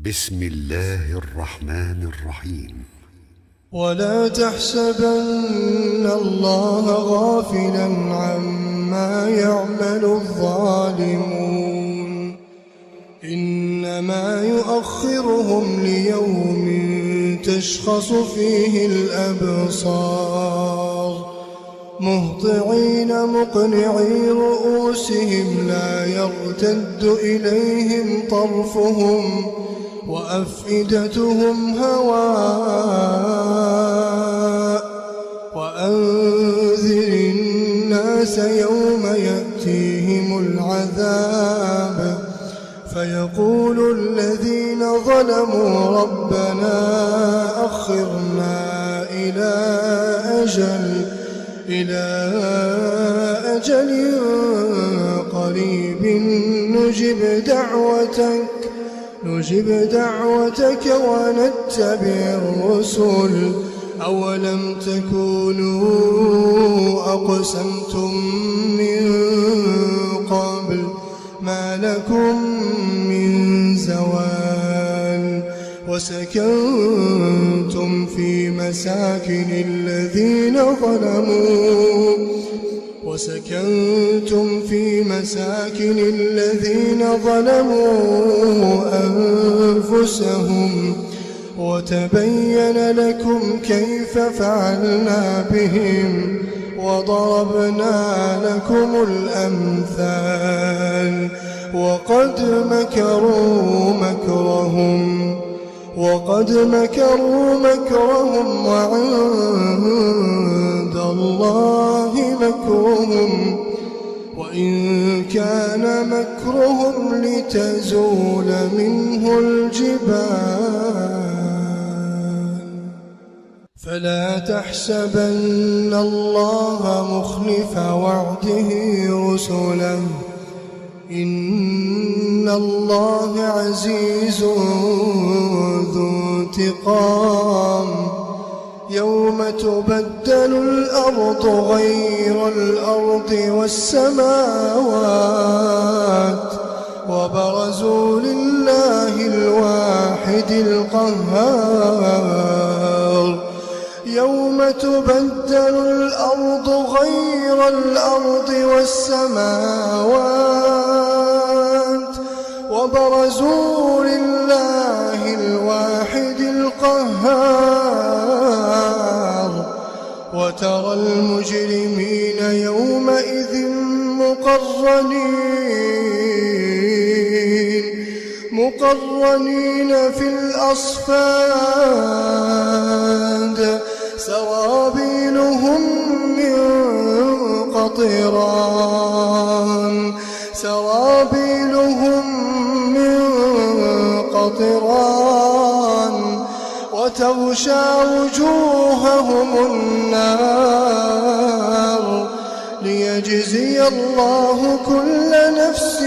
بسم الله الرحمن الرحيم. ولا تحسبن الله غافلا عما يعمل الظالمون إنما يؤخرهم ليوم تشخص فيه الأبصار مهطعين مقنعي رؤوسهم لا يرتد إليهم طرفهم وأفئدتهم هواء وأنذر الناس يوم يأتيهم العذاب فيقول الذين ظلموا ربنا أخرنا إلى أجل قريب نجب دعوتك ونتبع الرسل أولم تكونوا أقسمتم من قبل ما لكم من زوال وسكنتم في مساكن الذين ظلموا أنفسهم وتبين لكم كيف فعلنا بهم وضربنا لكم الأمثال وقد مكروا مكرهم وعند الله مكرهم وإن كان مكرهم لتزول منه الجبال فلا تحسبن الله مخلف وعده رسله إن الله عزيز ذو انتقام يوم تبدل الأرض غير الأرض والسماوات وبرزوا لله الواحد القهار يوم تبدل الأرض غير الأرض والسماوات وبرزوا لله الواحد القهار وترى المجرمين يومئذ مقرنين في الأصفاد سرابيلهم من قطران وتغشى وجوههم النار ليجزي الله كل نفس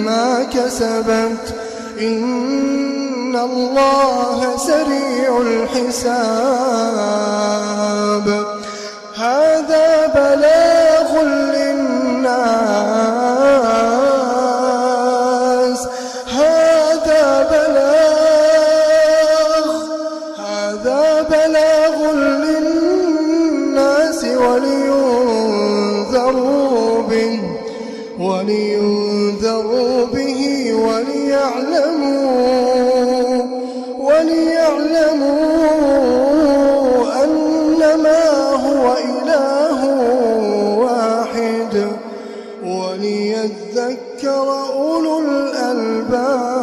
ما كسبت إن الله سريع الحساب هذا بلاغ للناس ولينذروا به وليعلموا أنما هو إله واحد وليذكر أولو الألباب.